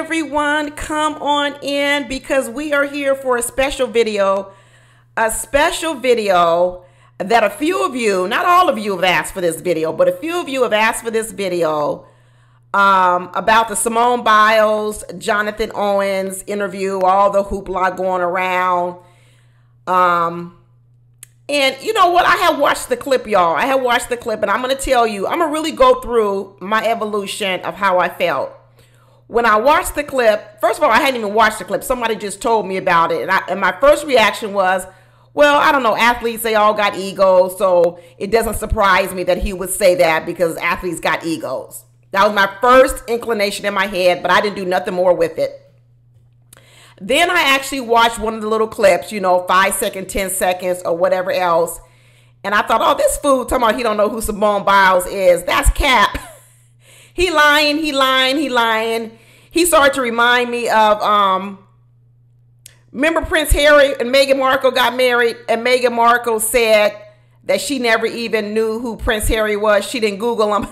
everyone, come on in because we are here for a special video that a few of you, not all of you have asked for this video, but a few of you have asked for this video about the Simone Biles Jonathan Owens interview, all the hoopla going around. And you know what? I have watched the clip, y'all. I have watched the clip, and I'm going to tell you, I'm going to really go through my evolution of how I felt. When I watched the clip, first of all, I hadn't even watched the clip. Somebody just told me about it. And my first reaction was, well, I don't know. Athletes, they all got egos. So it doesn't surprise me that he would say that because athletes got egos. That was my first inclination in my head, but I didn't do nothing more with it. Then I actually watched one of the little clips, you know, 5 seconds, 10 seconds or whatever else. And I thought, oh, this fool talking about he don't know who Simone Biles is. That's cap. He lying. He started to remind me of, remember Prince Harry and Meghan Markle got married, and Meghan Markle said that she never even knew who Prince Harry was. She didn't Google him.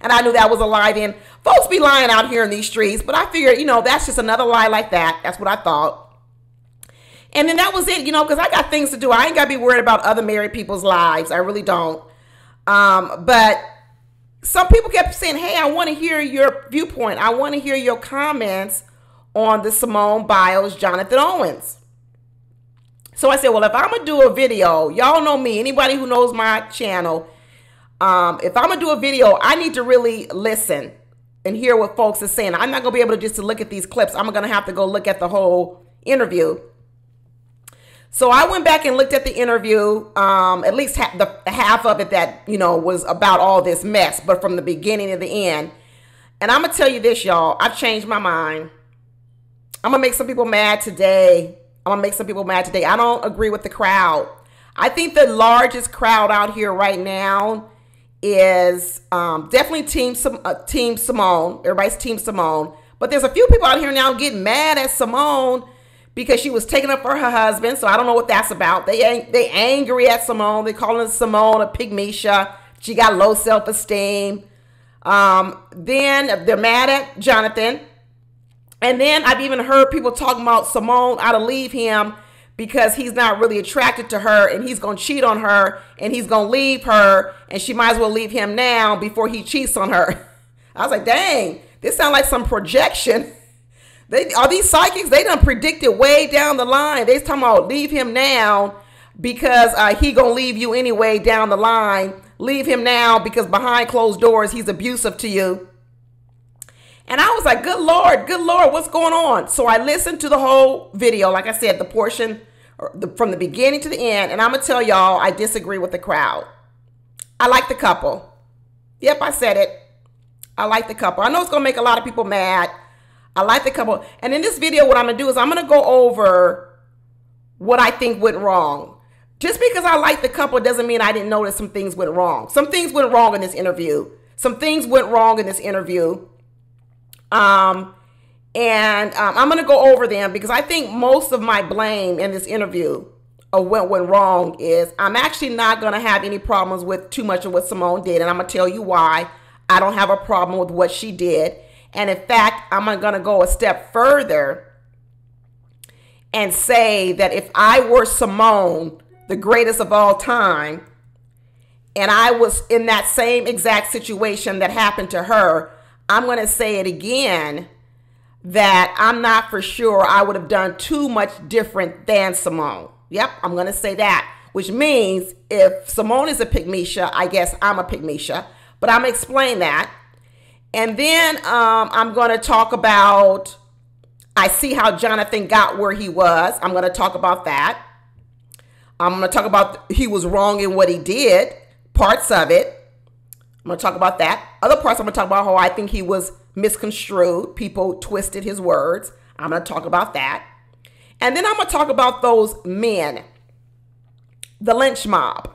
And I knew that was a lie then. Folks be lying out here in these streets, but I figured, you know, that's just another lie like that. That's what I thought. And then that was it, you know, because I got things to do. I ain't got to be worried about other married people's lives. I really don't. But some people kept saying, hey, I want to hear your viewpoint. I want to hear your comments on the Simone Biles Jonathan Owens. So I said, well, if I'm going to do a video, y'all know me, anybody who knows my channel, if I'm going to do a video, I need to really listen and hear what folks are saying. I'm not going to be able to just to look at these clips. I'm going to have to go look at the whole interview. So I went back and looked at the interview, at least the half of it that, you know, was about all this mess, but from the beginning to the end. And I'm going to tell you this, y'all, I've changed my mind. I'm going to make some people mad today. I don't agree with the crowd. I think the largest crowd out here right now is definitely Team Simone. Everybody's Team Simone. But there's a few people out here now getting mad at Simone because she was taking up for her husband. So I don't know what that's about. They angry at Simone. They calling Simone a pygmecia. She got low self-esteem. Then they're mad at Jonathan. And then I've even heard people talking about Simone ought to leave him because he's not really attracted to her and he's going to cheat on her and he's going to leave her and she might as well leave him now before he cheats on her. I was like, dang, this sounds like some projection. Are these psychics? They done predicted way down the line. They talking about leave him now because he going to leave you anyway down the line. Leave him now because behind closed doors, he's abusive to you. And I was like, good Lord, what's going on? So I listened to the whole video, like I said, the portion from the beginning to the end. And I'm going to tell y'all, I disagree with the crowd. I like the couple. Yep, I said it. I like the couple. I know it's going to make a lot of people mad. I like the couple. And in this video, what I'm going to do is I'm going to go over what I think went wrong. Just because I like the couple doesn't mean I didn't notice some things went wrong. Some things went wrong in this interview. I'm going to go over them because I think most of my blame in this interview of what went wrong is I'm actually not going to have any problems with too much of what Simone did. And I'm going to tell you why I don't have a problem with what she did. And in fact, I'm going to go a step further and say that if I were Simone, the greatest of all time, and I was in that same exact situation that happened to her, I'm going to say it again, that I'm not for sure I would have done too much different than Simone. Yep, I'm going to say that, which means if Simone is a pygmecia, I guess I'm a pygmecia, but I'm going to explain that. And then I'm going to talk about, I see how Jonathan got where he was. I'm going to talk about that. I'm going to talk about he was wrong in what he did, parts of it. I'm going to talk about that. Other parts, I'm going to talk about how I think he was misconstrued. People twisted his words. I'm going to talk about that. And then I'm going to talk about those men, the lynch mob,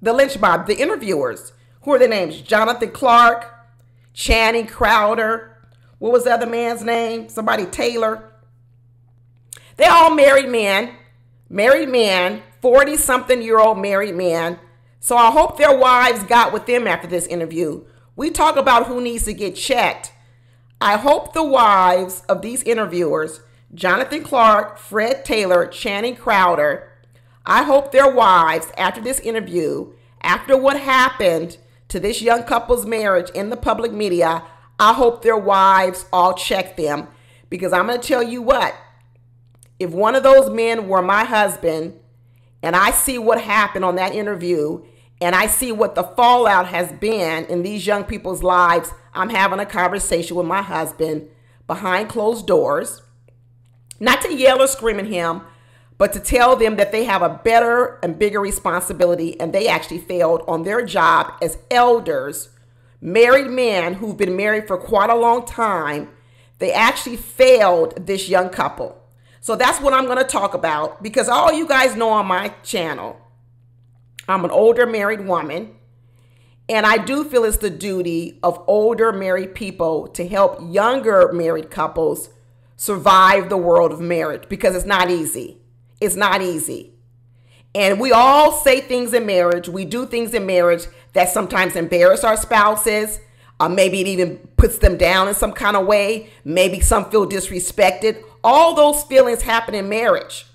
the interviewers. Who are their names? Jonathan Clark, Channing Crowder. What was the other man's name? Somebody Taylor. They're all married men, 40-something-year-old married men. So I hope their wives got with them after this interview. We talk about who needs to get checked. I hope the wives of these interviewers, Jonathan Clark, Fred Taylor, Channing Crowder, I hope their wives, after this interview, after what happened to this young couple's marriage in the public media, I hope their wives all check them. Because I'm going to tell you what, if one of those men were my husband and I see what happened on that interview and I see what the fallout has been in these young people's lives, I'm having a conversation with my husband behind closed doors, not to yell or scream at him, but to tell them that they have a better and bigger responsibility and they actually failed on their job as elders, married men who've been married for quite a long time. They actually failed this young couple. So that's what I'm going to talk about, because all you guys know on my channel, I'm an older married woman, and I do feel it's the duty of older married people to help younger married couples survive the world of marriage, because it's not easy. It's not easy. And we all say things in marriage. We do things in marriage that sometimes embarrass our spouses. Maybe it even puts them down in some kind of way. Maybe some feel disrespected. All those feelings happen in marriage.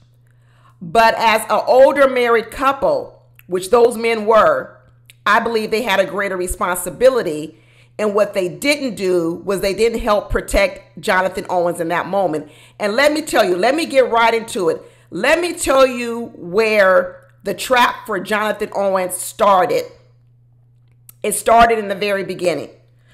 But as an older married couple, which those men were, I believe they had a greater responsibility. And what they didn't do was they didn't help protect Jonathan Owens in that moment. And let me tell you, let me get right into it. Let me tell you where the trap for Jonathan Owens started. It started in the very beginning.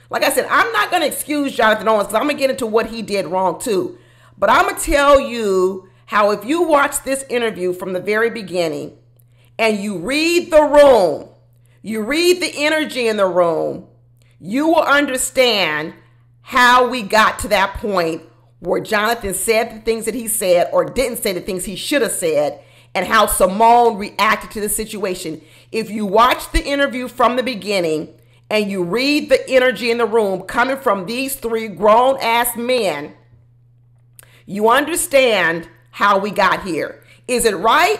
Like I said, I'm not going to excuse Jonathan Owens because I'm going to get into what he did wrong too. But I'm going to tell you how if you watch this interview from the very beginning and you read the room, you read the energy in the room, you will understand how we got to that point where Jonathan said the things that he said or didn't say the things he should have said, and how Simone reacted to the situation. If you watch the interview from the beginning and you read the energy in the room coming from these three grown-ass men, you understand how we got here. Is it right?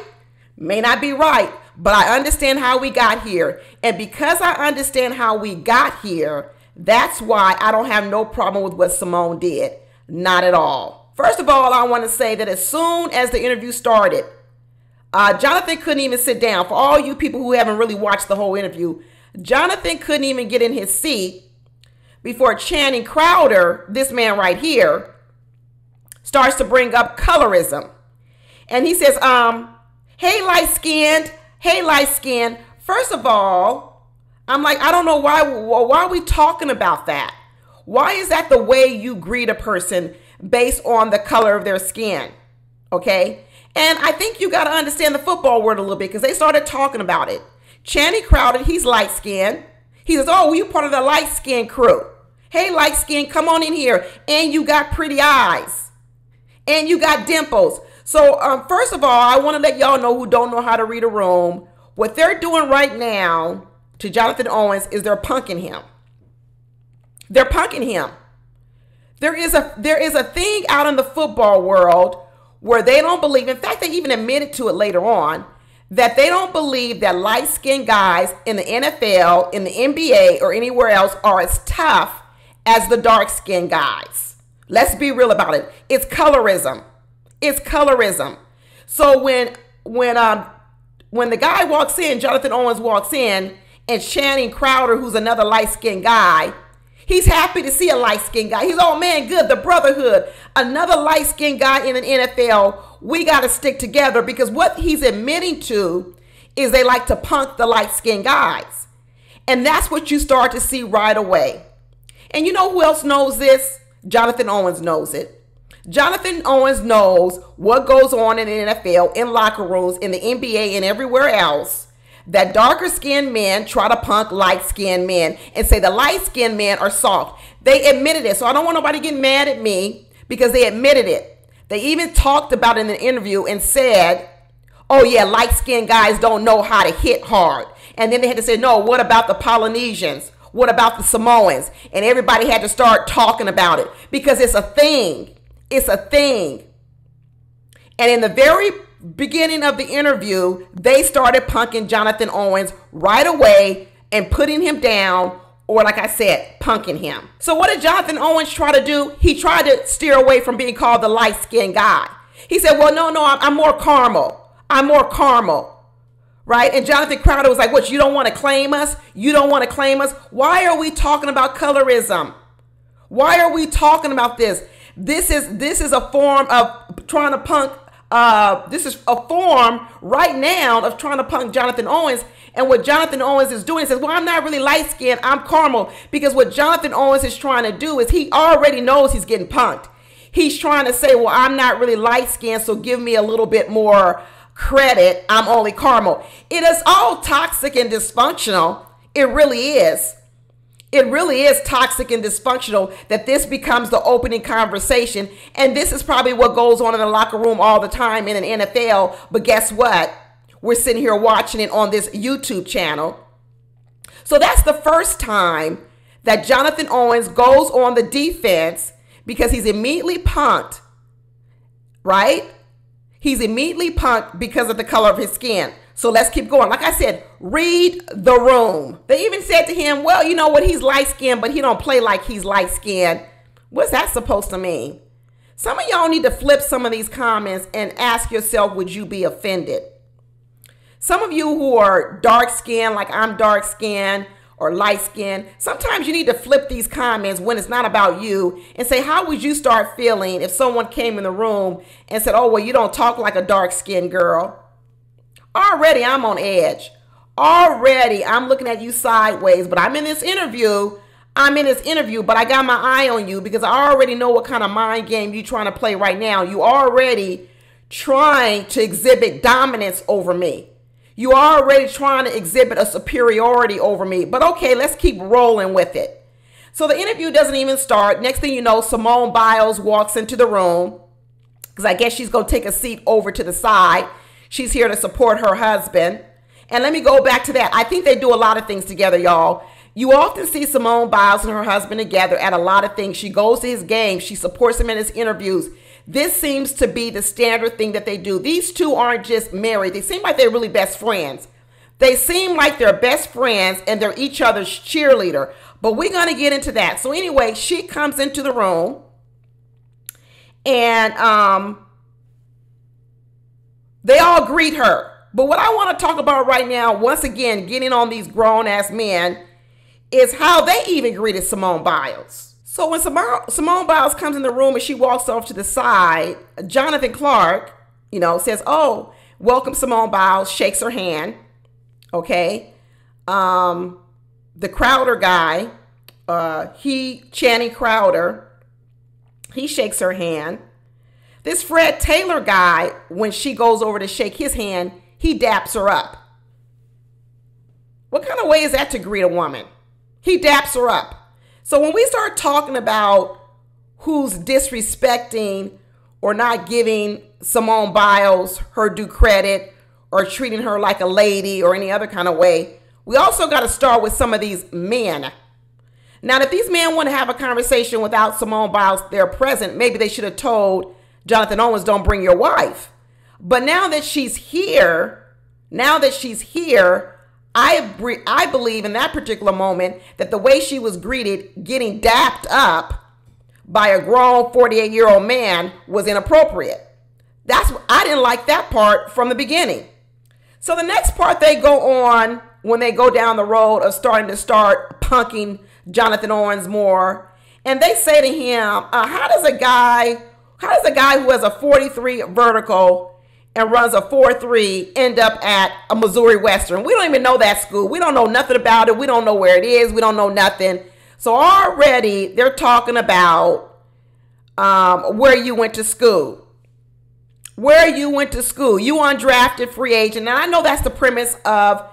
May not be right, but I understand how we got here. And because I understand how we got here, that's why I don't have no problem with what Simone did. Not at all. First of all, I want to say that as soon as the interview started, Jonathan couldn't even sit down. For all you people who haven't really watched the whole interview, Jonathan couldn't even get in his seat before Channing Crowder, this man right here, starts to bring up colorism. And he says, hey, light-skinned. First of all, I'm like, I don't know why are we talking about that? Why is that the way you greet a person based on the color of their skin? Okay? And I think you got to understand the football word a little bit because they started talking about it. Channing Crowder, he's light-skinned. He says, oh, well, you part of the light-skinned crew. Hey, light-skinned, come on in here. And you got pretty eyes. And you got dimples. So, first of all, I want to let y'all know who don't know how to read a room. What they're doing right now to Jonathan Owens is they're punking him. They're punking him. There is a thing out in the football world where they don't believe, in fact, they even admitted to it later on, that they don't believe that light-skinned guys in the NFL, in the NBA, or anywhere else are as tough as the dark-skinned guys. Let's be real about it. It's colorism. It's colorism. So when the guy walks in, Jonathan Owens walks in, and Channing Crowder, who's another light-skinned guy, he's happy to see a light-skinned guy. He's, oh man, good, the brotherhood. Another light-skinned guy in an NFL, we got to stick together, because what he's admitting to is they like to punk the light-skinned guys. And that's what you start to see right away. And you know who else knows this? Jonathan Owens knows it. Jonathan Owens knows what goes on in the NFL, in locker rooms, in the NBA, and everywhere else, that darker-skinned men try to punk light-skinned men and say the light-skinned men are soft. They admitted it, so I don't want nobody getting mad at me because they admitted it. They even talked about it in an interview and said, oh yeah, light-skinned guys don't know how to hit hard. And then they had to say, no, what about the Polynesians? What about the Samoans? And everybody had to start talking about it because it's a thing. It's a thing. And in the very beginning of the interview, they started punking Jonathan Owens right away and putting him down or like I said, punking him. So what did Jonathan Owens try to do? He tried to steer away from being called the light-skinned guy. He said, well, no, I'm more caramel. I'm more caramel. Right? And Jonathan Crowder was like, what, you don't want to claim us? You don't want to claim us? Why are we talking about colorism? Why are we talking about this? This is a form of trying to punk. This is a form right now of trying to punk Jonathan Owens. And what Jonathan Owens is doing is says, well, I'm not really light-skinned. I'm caramel. Because what Jonathan Owens is trying to do is he already knows he's getting punked. He's trying to say, well, I'm not really light-skinned, so give me a little bit more credit. I'm only caramel. It is all toxic and dysfunctional. It really is. It really is toxic and dysfunctional that this becomes the opening conversation. And this is probably what goes on in the locker room all the time in an NFL. But guess what? We're sitting here watching it on this YouTube channel. So that's the first time that Jonathan Owens goes on the defense because he's immediately punked, right? He's immediately punked because of the color of his skin. So let's keep going. Like I said, read the room. They even said to him, well, you know what? He's light-skinned, but he don't play like he's light-skinned. What's that supposed to mean? Some of y'all need to flip some of these comments and ask yourself, would you be offended? Some of you who are dark-skinned, like I'm dark-skinned, or light-skinned, sometimes you need to flip these comments when it's not about you and say, how would you start feeling if someone came in the room and said, oh, well, you don't talk like a dark-skinned girl? Already I'm on edge. Already I'm looking at you sideways, but I'm in this interview, but I got my eye on you because I already know what kind of mind game you're trying to play right now. You already trying to exhibit dominance over me. You are already trying to exhibit a superiority over me. But okay, let's keep rolling with it. So the interview doesn't even start. Next thing you know, Simone Biles walks into the room because I guess she's going to take a seat over to the side. She's here to support her husband. And let me go back to that. I think they do a lot of things together, y'all. You often see Simone Biles and her husband together at a lot of things. She goes to his games. She supports him in his interviews. This seems to be the standard thing that they do. These two aren't just married. They seem like they're really best friends. They seem like they're best friends and they're each other's cheerleader. But we're going to get into that. So anyway, she comes into the room and they all greet her. But what I want to talk about right now, once again, getting on these grown-ass men, is how they even greeted Simone Biles. So when Simone Biles comes in the room and she walks off to the side, Jonathan Clark, says, oh, welcome Simone Biles, shakes her hand. Okay. The Crowder guy, Channing Crowder, he shakes her hand. This Fred Taylor guy, when she goes over to shake his hand, he daps her up. What kind of way is that to greet a woman? He daps her up. So when we start talking about who's disrespecting or not giving Simone Biles her due credit or treating her like a lady or any other kind of way, we also got to start with some of these men. Now, if these men want to have a conversation without Simone Biles there present, maybe they should have told Jonathan Owens, don't bring your wife. But now that she's here, I believe in that particular moment that the way she was greeted, getting dapped up by a grown 48-year-old man, was inappropriate. I didn't like that part from the beginning. So the next part they go on when they go down the road of start punking Jonathan Owens more, and they say to him, how does a guy who has a 43 vertical and runs a 4.3 end up at a Missouri Western? We don't even know that school. We don't know nothing about it. We don't know where it is. We don't know nothing. So already they're talking about where you went to school. Where you went to school. You undrafted free agent. And I know that's the premise of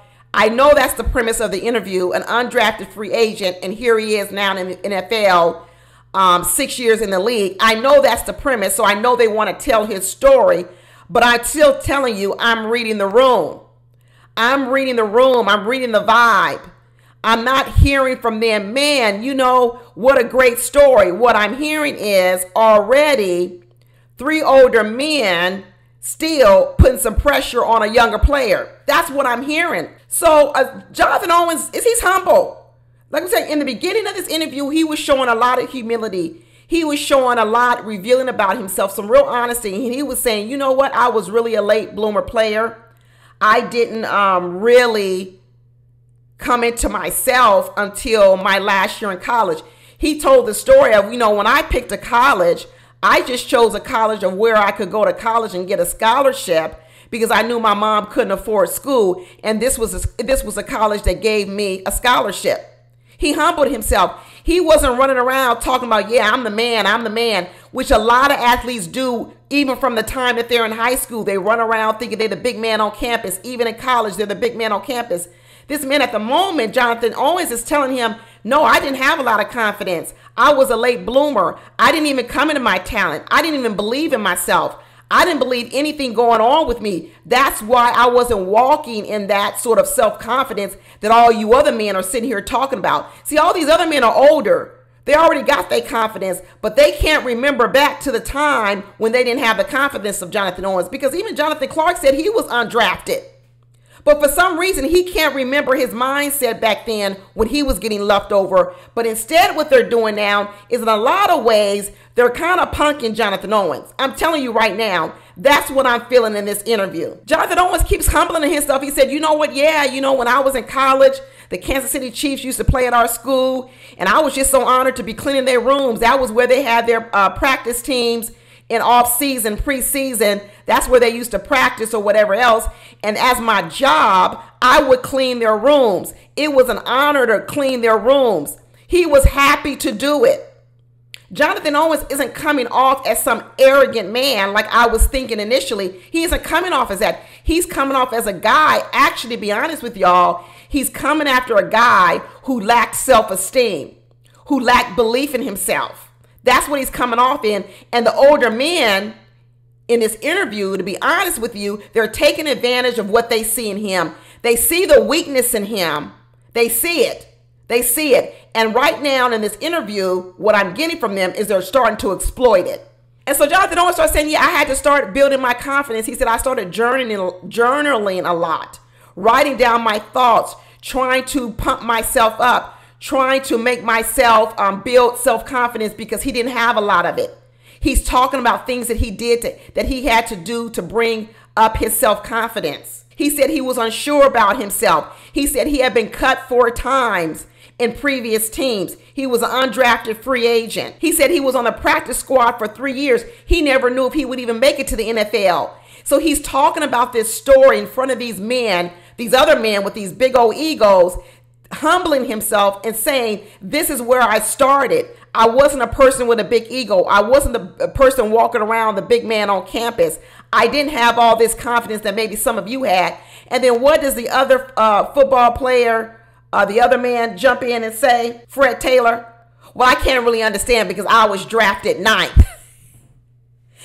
the interview, an undrafted free agent, and here he is now in the NFL, 6 years in the league. I know that's the premise, so I know they want to tell his story. But I'm still telling you, I'm reading the room. I'm reading the room. I'm reading the vibe. I'm not hearing from them, man, what a great story. What I'm hearing is already 3 older men still putting some pressure on a younger player. That's what I'm hearing. So Jonathan Owens, he's humble. Like I said, in the beginning of this interview, he was showing a lot of humility. He was showing a lot, revealing about himself, some real honesty. And he was saying, you know what? I was really a late bloomer player. I didn't really come into myself until my last year in college. He told the story of, you know, when I picked a college, I just chose a college of where I could go to college and get a scholarship because I knew my mom couldn't afford school. And this was a college that gave me a scholarship. He humbled himself. He wasn't running around talking about, yeah, I'm the man, which a lot of athletes do even from the time that they're in high school. They run around thinking they're the big man on campus. Even in college, they're the big man on campus. This man at the moment, Jonathan Owens, is telling him, no, I didn't have a lot of confidence. I was a late bloomer. I didn't even come into my talent. I didn't even believe in myself. I didn't believe anything going on with me. That's why I wasn't walking in that sort of self-confidence that all you other men are sitting here talking about. See, all these other men are older. They already got their confidence, but they can't remember back to the time when they didn't have the confidence of Jonathan Owens, because even Jonathan Clark said he was undrafted. But for some reason, he can't remember his mindset back then when he was getting left over. But instead, what they're doing now is, in a lot of ways, they're kind of punking Jonathan Owens. I'm telling you right now, that's what I'm feeling in this interview. Jonathan Owens keeps humbling himself. He said, you know what? Yeah, you know, when I was in college, the Kansas City Chiefs used to play at our school, and I was just so honored to be cleaning their rooms. That was where they had their practice teams. In off-season, preseason, that's where they used to practice or whatever else. And as my job, I would clean their rooms. It was an honor to clean their rooms. He was happy to do it. Jonathan Owens isn't coming off as some arrogant man like I was thinking initially. He isn't coming off as that. He's coming off as a guy, actually, to be honest with y'all, he's coming after a guy who lacked self-esteem, who lacked belief in himself. That's what he's coming off in. And the older men in this interview, to be honest with you, they're taking advantage of what they see in him. They see the weakness in him. They see it. They see it. And right now in this interview, what I'm getting from them is they're starting to exploit it. And so Jonathan Owens started saying, yeah, I had to start building my confidence. He said, I started journaling a lot, writing down my thoughts, trying to pump myself up, trying to make myself build self-confidence, because he didn't have a lot of it. He's talking about things that he did that he had to do to bring up his self-confidence. He said he was unsure about himself. He said he had been cut 4 times in previous teams. He was an undrafted free agent. He said he was on the practice squad for 3 years. He never knew if he would even make it to the NFL. So he's talking about this story in front of these men, these other men with these big old egos, humbling himself and saying, this is where I started. I wasn't a person with a big ego. I wasn't a person walking around the big man on campus. I didn't have all this confidence that maybe some of you had. And then what does the other football player, the other man, jump in and say? Fred Taylor? Well, I can't really understand because I was drafted 9th.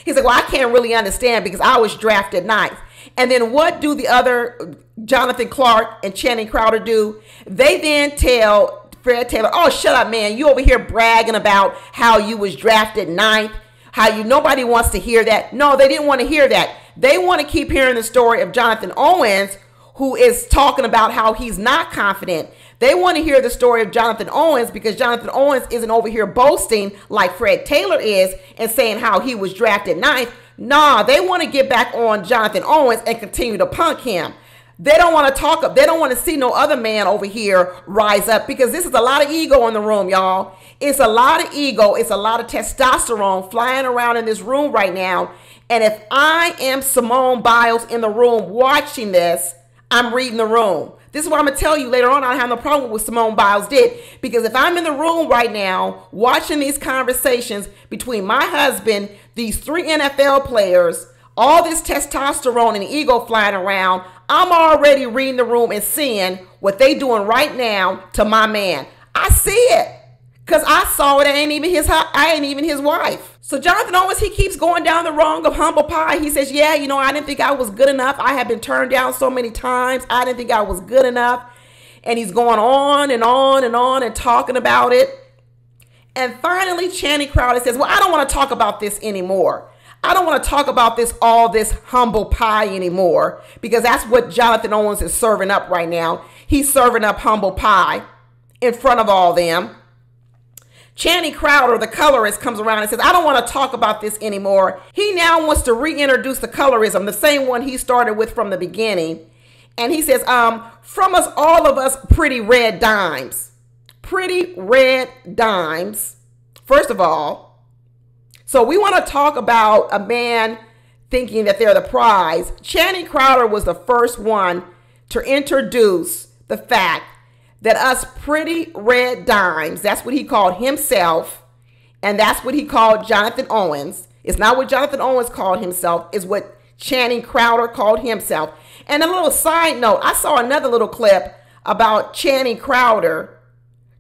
He's like, well, I can't really understand because I was drafted 9th. And then what do the other Jonathan Clark and Channing Crowder do? They then tell Fred Taylor, oh, shut up, man. You over here bragging about how you was drafted 9th, nobody wants to hear that. No, they didn't want to hear that. They want to keep hearing the story of Jonathan Owens, who is talking about how he's not confident. They want to hear the story of Jonathan Owens because Jonathan Owens isn't over here boasting like Fred Taylor is and saying how he was drafted 9th. Nah, they want to get back on Jonathan Owens and continue to punk him. They don't want to talk up. They don't want to see no other man over here rise up, because this is a lot of ego in the room, y'all. It's a lot of ego. It's a lot of testosterone flying around in this room right now. And if I am Simone Biles in the room watching this, I'm reading the room. This is what I'm going to tell you later on. I don't have no problem with what Simone Biles did, because if I'm in the room right now watching these conversations between my husband, these 3 NFL players, all this testosterone and ego flying around, I'm already reading the room and seeing what they doing right now to my man. I see it because I saw it. I ain't even his wife. So Jonathan Owens, he keeps going down the wrong of humble pie. He says, yeah, you know, I didn't think I was good enough. I have been turned down so many times. I didn't think I was good enough. And he's going on and on and on and talking about it. And finally, Channing Crowder says, well, I don't want to talk about this anymore. I don't want to talk about all this humble pie anymore, because that's what Jonathan Owens is serving up right now. He's serving up humble pie. in front of all them. Channing Crowder, the colorist, comes around and says, I don't want to talk about this anymore. He now wants to reintroduce the colorism, the same one he started with from the beginning. And he says, from us, all of us, pretty red dimes. Pretty red dimes, first of all. So we want to talk about a man thinking that they're the prize. Channing Crowder was the first one to introduce the fact that us pretty red dimes, that's what he called himself, and that's what he called Jonathan Owens. It's not what Jonathan Owens called himself, it's what Channing Crowder called himself. And a little side note, I saw another little clip about Channing Crowder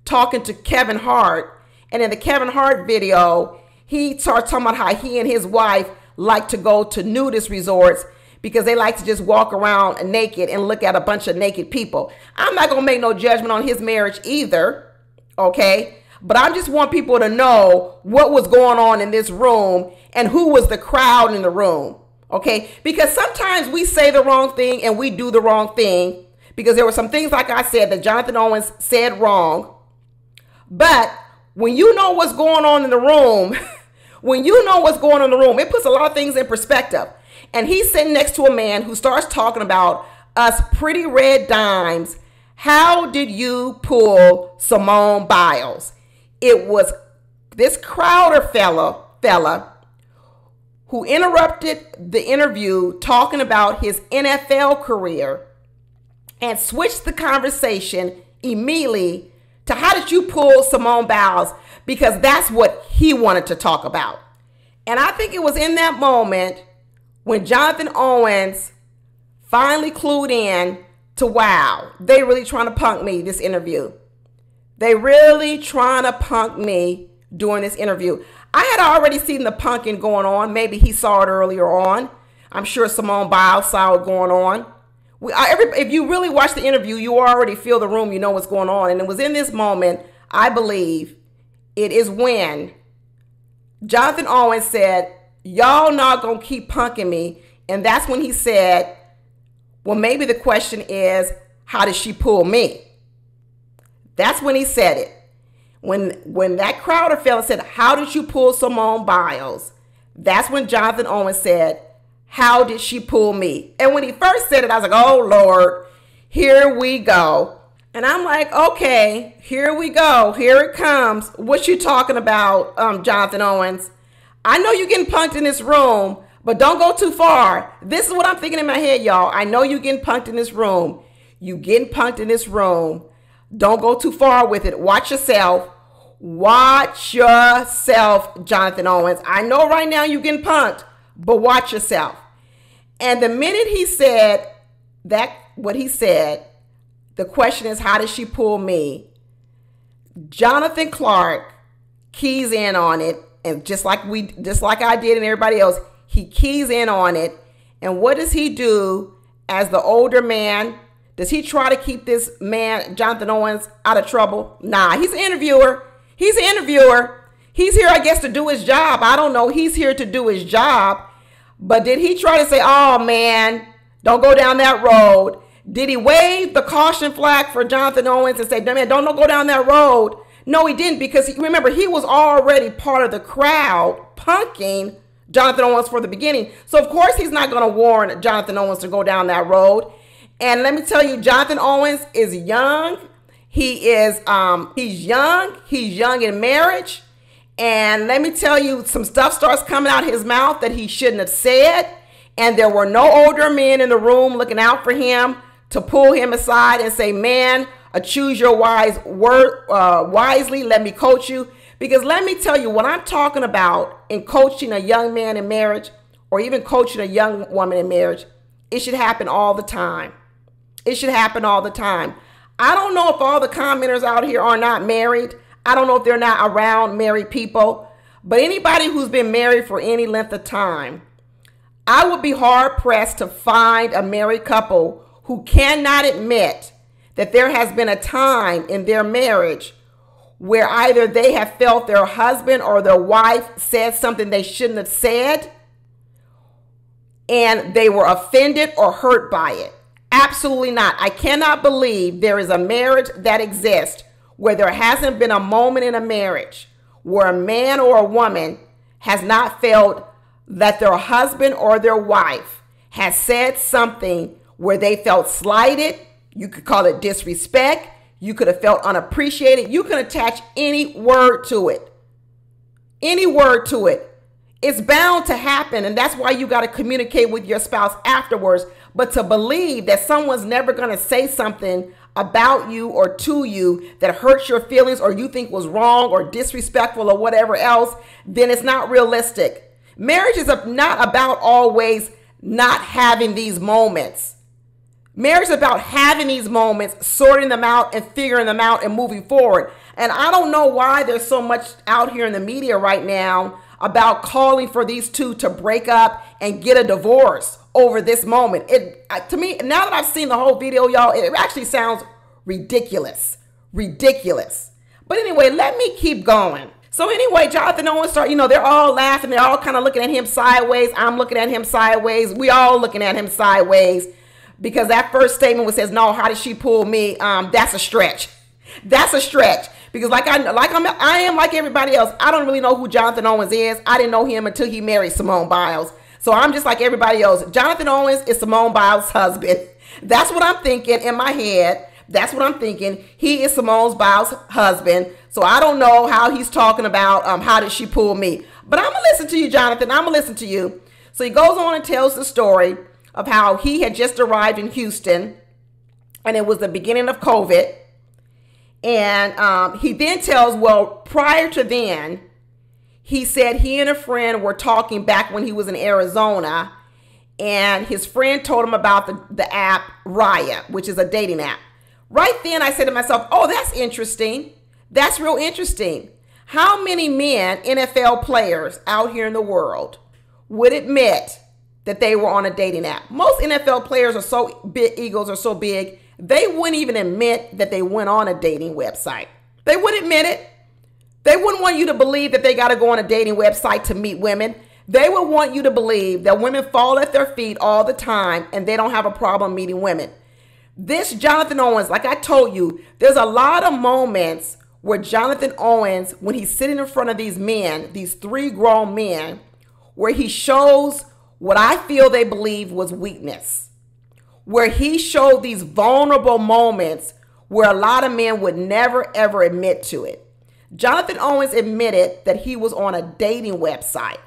talking to Kevin Hart, and in the Kevin Hart video, he starts talking about how he and his wife like to go to nudist resorts because they like to just walk around naked and look at a bunch of naked people. I'm not going to make no judgment on his marriage either, okay? But I just want people to know what was going on in this room and who was the crowd in the room, okay? Because sometimes we say the wrong thing and we do the wrong thing because there were some things, like I said, that Jonathan Owens said wrong. But when you know what's going on in the room, when you know what's going on in the room, it puts a lot of things in perspective. And he's sitting next to a man who starts talking about us pretty red dimes. How did you pull Simone Biles? It was this Crowder fella who interrupted the interview talking about his NFL career and switched the conversation immediately to how did you pull Simone Biles, because that's what he wanted to talk about. And I think it was in that moment when Jonathan Owens finally clued in to, wow, they really trying to punk me this interview. They really trying to punk me during this interview. I had already seen the punking going on. Maybe he saw it earlier on. I'm sure Simone Biles saw it going on. If you really watch the interview, you already feel the room, you know what's going on. And it was in this moment, I believe, it is when Jonathan Owens said, y'all not going to keep punking me. And that's when he said, well, maybe the question is, how did she pull me? That's when he said it. When that Crowder fella said, how did you pull Simone Biles? That's when Jonathan Owens said, how did she pull me? And when he first said it, I was like, oh, Lord, here we go. And I'm like, okay, here we go. Here it comes. What you talking about, Jonathan Owens? I know you're getting punked in this room, but don't go too far. This is what I'm thinking in my head, y'all. I know you're getting punked in this room. You getting punked in this room. Don't go too far with it. Watch yourself. Watch yourself, Jonathan Owens. I know right now you're getting punked, but watch yourself. And the minute he said that, what he said, the question is, how did she pull me? Jonathan Clark keys in on it, and just like I did and everybody else, he keys in on it. And what does he do as the older man? Does he try to keep this man, Jonathan Owens, out of trouble? Nah, he's an interviewer. He's an interviewer. He's here, I guess, to do his job. I don't know. He's here to do his job. But did he try to say, oh, man, don't go down that road? Did he wave the caution flag for Jonathan Owens and say, man, don't go down that road? No, he didn't, because remember, he was already part of the crowd punking Jonathan Owens for the beginning. So, of course, he's not going to warn Jonathan Owens to go down that road. And let me tell you, Jonathan Owens is young. He's young. He's young in marriage. And let me tell you, some stuff starts coming out his mouth that he shouldn't have said. And there were no older men in the room looking out for him to pull him aside and say, man, choose your wisely. Let me coach you. Because let me tell you, what I'm talking about in coaching a young man in marriage, or even coaching a young woman in marriage, it should happen all the time. It should happen all the time. I don't know if all the commenters out here are not married. I don't know if they're not around married people. But anybody who's been married for any length of time, I would be hard pressed to find a married couple who cannot admit that there has been a time in their marriage where either they have felt their husband or their wife said something they shouldn't have said, and they were offended or hurt by it. Absolutely not. I cannot believe there is a marriage that exists where there hasn't been a moment in a marriage where a man or a woman has not felt that their husband or their wife has said something where they felt slighted. You could call it disrespect. You could have felt unappreciated. You can attach any word to it. Any word to it. It's bound to happen, and that's why you got to communicate with your spouse afterwards. But to believe that someone's never going to say something about you or to you that hurts your feelings or you think was wrong or disrespectful or whatever else, then it's not realistic. Marriage is not about always not having these moments. Marriage is about having these moments, sorting them out and figuring them out and moving forward. And I don't know why there's so much out here in the media right now about calling for these two to break up and get a divorce over this moment. To me, now that I've seen the whole video, y'all, it actually sounds ridiculous. Ridiculous. But anyway, let me keep going. So anyway, Jonathan Owens they're all laughing. They're all kind of looking at him sideways. I'm looking at him sideways. We all looking at him sideways because that first statement was says, no, how did she pull me? That's a stretch. That's a stretch. Because I am like everybody else. I don't really know who Jonathan Owens is. I didn't know him until he married Simone Biles. So I'm just like everybody else. Jonathan Owens is Simone Biles' husband. That's what I'm thinking in my head. That's what I'm thinking. He is Simone Biles' husband. So I don't know how he's talking about how did she pull me. But I'm going to listen to you, Jonathan. I'm going to listen to you. So he goes on and tells the story of how he had just arrived in Houston. And it was the beginning of COVID. And he then tells, well, prior to then, he said he and a friend were talking back when he was in Arizona. And his friend told him about the app Raya, which is a dating app. Right then, I said to myself, oh, that's interesting. That's real interesting. How many men, NFL players out here in the world, would admit that they were on a dating app? Most NFL players are so big, egos are so big, they wouldn't even admit that they went on a dating website. They wouldn't admit it. They wouldn't want you to believe that they got to go on a dating website to meet women. They would want you to believe that women fall at their feet all the time and they don't have a problem meeting women. This Jonathan Owens, like I told you, there's a lot of moments where Jonathan Owens, when he's sitting in front of these men, these three grown men, where he shows what I feel they believe was weakness, where he showed these vulnerable moments where a lot of men would never, ever admit to it. Jonathan Owens admitted that he was on a dating website.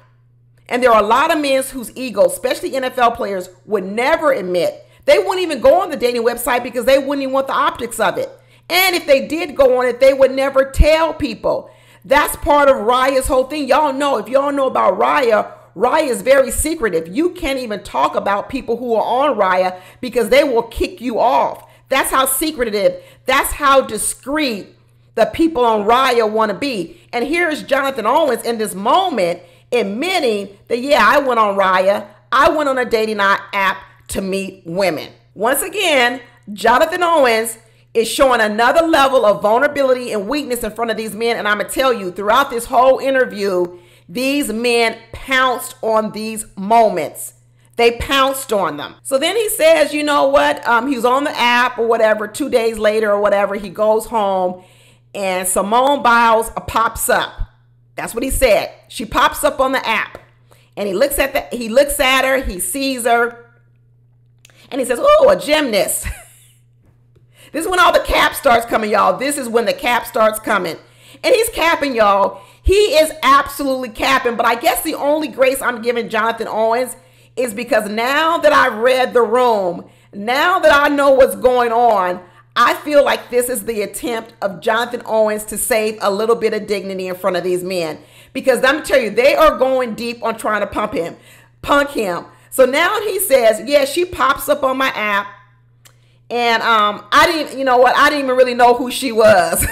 And there are a lot of men whose egos, especially NFL players, would never admit. They wouldn't even go on the dating website because they wouldn't even want the optics of it. And if they did go on it, they would never tell people. That's part of Raya's whole thing. Y'all know, if y'all know about Raya, Raya is very secretive. You can't even talk about people who are on Raya because they will kick you off. That's how secretive, that's how discreet the people on Raya want to be. And here's Jonathan Owens in this moment admitting that, yeah, I went on Raya. I went on a dating app to meet women. Once again, Jonathan Owens is showing another level of vulnerability and weakness in front of these men. And I'm going to tell you, throughout this whole interview, these men pounced on these moments. They pounced on them. So then he says, you know what? He was on the app or whatever, 2 days later or whatever, he goes home and Simone Biles pops up. That's what he said. She pops up on the app and he looks at her, he sees her, and he says, oh, a gymnast. This is when all the cap starts coming, y'all. This is when the cap starts coming. And he's capping, y'all. He is absolutely capping. But I guess the only grace I'm giving Jonathan Owens is because now that I've read the room, now that I know what's going on, I feel like this is the attempt of Jonathan Owens to save a little bit of dignity in front of these men. Because I'm telling you, they are going deep on trying to punk him. So now he says, yeah, she pops up on my app. And I didn't even really know who she was.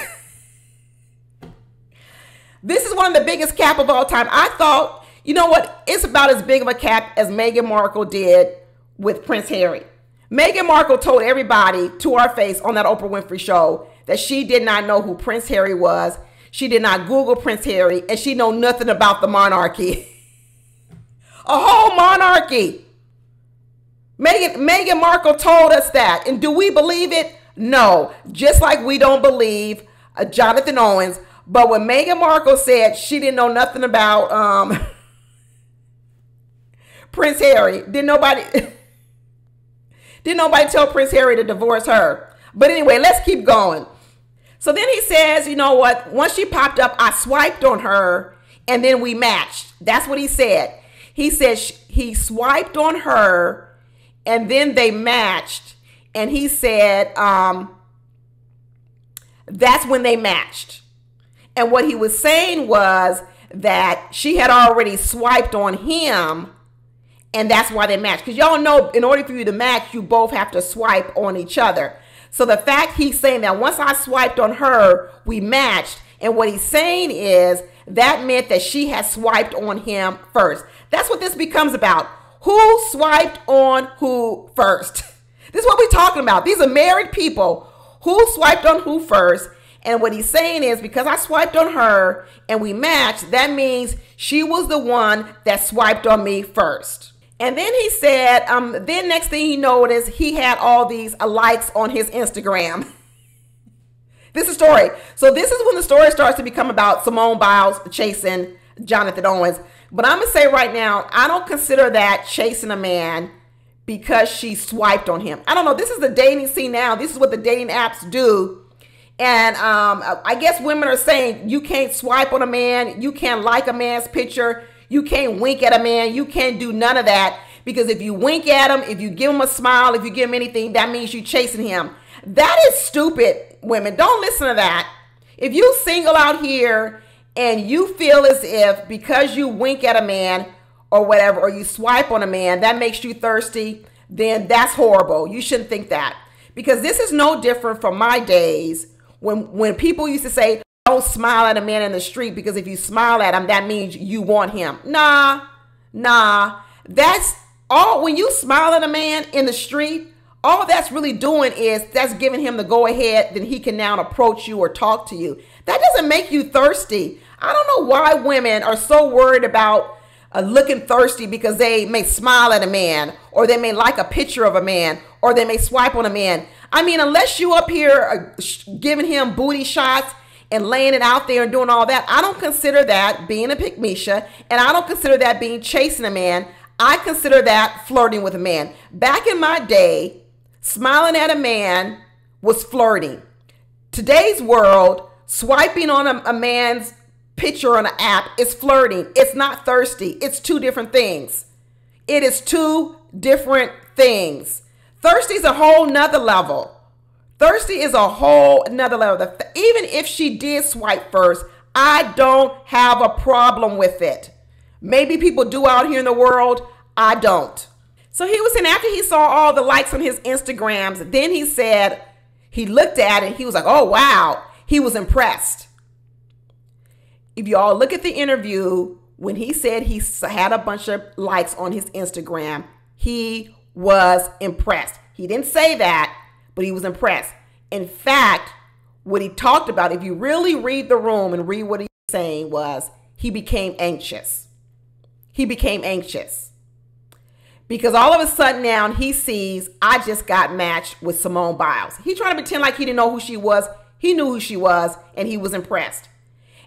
This is one of the biggest cap of all time. I thought, you know what? It's about as big of a cap as Meghan Markle did with Prince Harry. Meghan Markle told everybody to our face on that Oprah Winfrey show that she did not know who Prince Harry was. She did not Google Prince Harry, and she know nothing about the monarchy. A whole monarchy. Meghan Markle told us that. And do we believe it? No. Just like we don't believe Jonathan Owens. But when Meghan Markle said she didn't know nothing about Prince Harry, didn't nobody tell Prince Harry to divorce her. But anyway, let's keep going. So then he says, you know what? Once she popped up, I swiped on her and then we matched. That's what he said. He said he swiped on her and then they matched. And he said that's when they matched. And what he was saying was that she had already swiped on him and that's why they matched. Because y'all know in order for you to match, you both have to swipe on each other. So the fact he's saying that once I swiped on her, we matched. And what he's saying is that meant that she had swiped on him first. That's what this becomes about. Who swiped on who first? This is what we're talking about. These are married people. Who swiped on who first? And what he's saying is because I swiped on her and we matched, that means she was the one that swiped on me first. And then he said, then next thing he noticed, he had all these likes on his Instagram. This is the story. So this is when the story starts to become about Simone Biles chasing Jonathan Owens. But I'm going to say right now, I don't consider that chasing a man because she swiped on him. I don't know. This is the dating scene now. This is what the dating apps do. And I guess women are saying you can't swipe on a man. You can't like a man's picture. You can't wink at a man. You can't do none of that. Because if you wink at him, if you give him a smile, if you give him anything, that means you're chasing him. That is stupid, women. Don't listen to that. If you single out here and you feel as if because you wink at a man or whatever, or you swipe on a man, that makes you thirsty, then that's horrible. You shouldn't think that. Because this is no different from my days when people used to say, don't smile at a man in the street because if you smile at him, that means you want him. Nah. That's all. When you smile at a man in the street, all that's really doing is that's giving him the go ahead. Then he can now approach you or talk to you. That doesn't make you thirsty. I don't know why women are so worried about looking thirsty because they may smile at a man or they may like a picture of a man or they may swipe on a man. I mean, unless you up here giving him booty shots and laying it out there and doing all that, I don't consider that being a pick-me-sha, and I don't consider that being chasing a man. I consider that flirting with a man. Back in my day, smiling at a man was flirting. Today's world, swiping on a man's picture on an app is flirting. It's not thirsty. It's two different things. It is two different things. Thirsty is a whole nother level. Thirsty is a whole nother level. Even if she did swipe first, I don't have a problem with it. Maybe people do out here in the world. I don't. So he was saying after he saw all the likes on his Instagrams, then he said, he looked at it. He was like, oh, wow. He was impressed. If you all look at the interview, when he said he had a bunch of likes on his Instagram, he was impressed. He didn't say that, but he was impressed. In fact, what he talked about, if you really read the room and read what he was saying, was he became anxious. He became anxious. Because all of a sudden now he sees, I just got matched with Simone Biles. He tried to pretend like he didn't know who she was. He knew who she was, and he was impressed.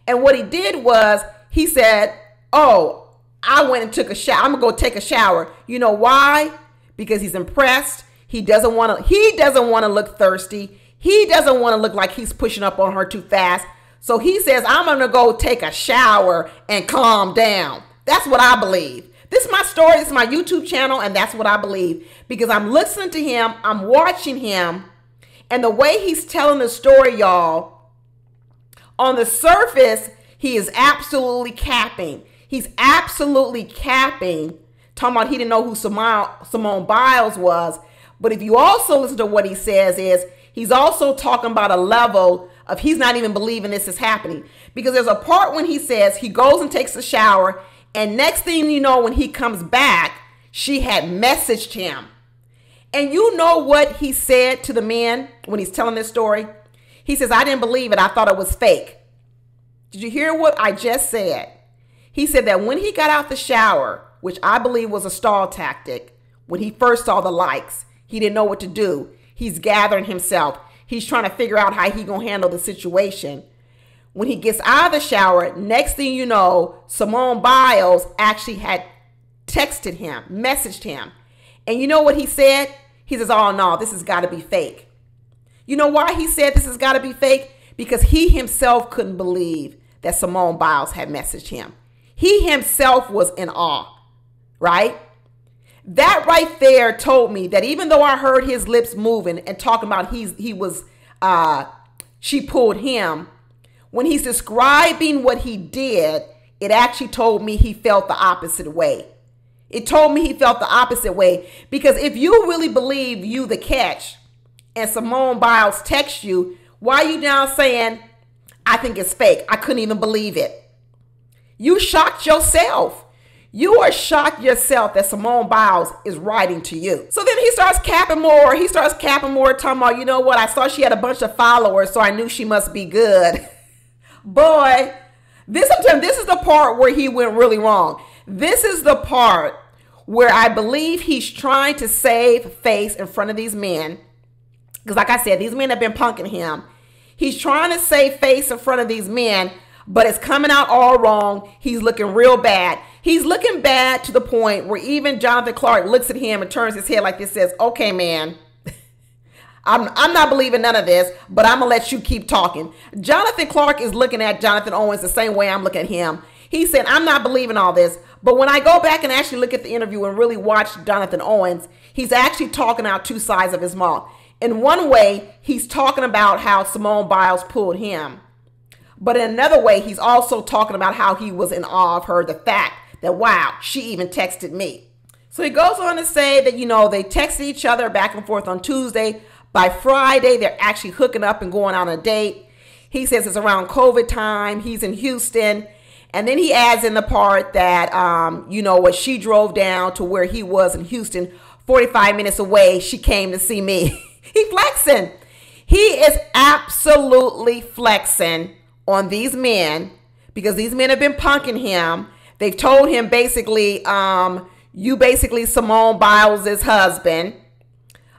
And what he did was, he said, oh, I went and took a shower. I'm going to go take a shower. You know why? Because he's impressed. He doesn't want to look thirsty. He doesn't want to look like he's pushing up on her too fast. So he says, I'm going to go take a shower and calm down. That's what I believe. This is my story. This is my YouTube channel, and that's what I believe. Because I'm listening to him. I'm watching him. And the way he's telling the story, y'all, on the surface, he is absolutely capping. He's absolutely capping, talking about he didn't know who Simone Biles was. But if you also listen to what he says is, he's also talking about a level of he's not even believing this is happening. Because there's a part when he says he goes and takes a shower, and next thing you know, when he comes back, she had messaged him. And you know what he said to the men when he's telling this story? He says, I didn't believe it. I thought it was fake. Did you hear what I just said? He said that when he got out the shower, which I believe was a stall tactic, when he first saw the likes, he didn't know what to do. He's gathering himself. He's trying to figure out how he gonna handle the situation. When he gets out of the shower, next thing you know, Simone Biles actually had texted him, messaged him. And you know what he said? He says, oh no, this has got to be fake. You know why he said this has got to be fake? Because he himself couldn't believe that Simone Biles had messaged him. He himself was in awe, right? That right there told me that even though I heard his lips moving and talking about she pulled him, when he's describing what he did, it actually told me he felt the opposite way. It told me he felt the opposite way, because if you really believe you the catch and Simone Biles texts you, why are you now saying, I think it's fake? I couldn't even believe it. You shocked yourself. You are shocked yourself that Simone Biles is writing to you. So then he starts capping more. Talking about, you know what? I saw she had a bunch of followers, so I knew she must be good. Boy, this is the part where he went really wrong. This is the part where I believe he's trying to save face in front of these men. Because like I said, these men have been punking him. He's trying to save face in front of these men, but it's coming out all wrong. He's looking real bad. He's looking bad to the point where even Jonathan Clark looks at him and turns his head like this, says, okay, man, I'm not believing none of this, but I'm going to let you keep talking. Jonathan Clark is looking at Jonathan Owens the same way I'm looking at him. He said, I'm not believing all this. But when I go back and actually look at the interview and really watch Jonathan Owens, he's actually talking out two sides of his mouth. In one way, he's talking about how Simone Biles pulled him. But in another way, he's also talking about how he was in awe of her, the fact that, wow, she even texted me. So he goes on to say that, you know, they texted each other back and forth on Tuesday. By Friday, they're actually hooking up and going on a date. He says it's around COVID time. He's in Houston. And then he adds in the part that, you know, when she drove down to where he was in Houston, 45 minutes away, she came to see me. He flexing. He is absolutely flexing on these men because these men have been punking him. They've told him basically, you basically Simone Biles' husband.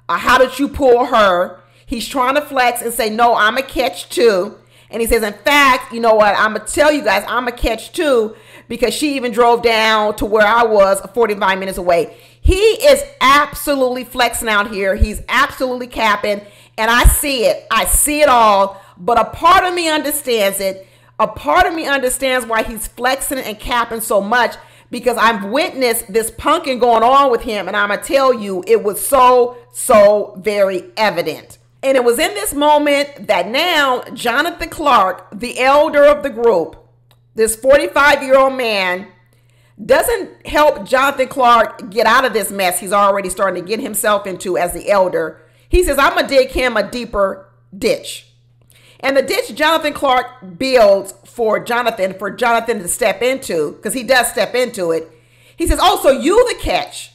How did you pull her? He's trying to flex and say, no, I'm a catch too. And he says, in fact, you know what? I'm going to tell you guys, I'm a catch too, because she even drove down to where I was 45 minutes away. He is absolutely flexing out here. He's absolutely capping. And I see it. I see it all. But a part of me understands it. A part of me understands why he's flexing and capping so much, because I've witnessed this punking going on with him. And I'm going to tell you, it was so very evident. And it was in this moment that now Jonathan Clark, the elder of the group, this 45-year-old man, doesn't help Jonathan Clark get out of this mess he's already starting to get himself into as the elder. He says, I'm going to dig him a deeper ditch. And the ditch Jonathan Clark builds for Jonathan to step into, because he does step into it. He says, oh, so you the catch.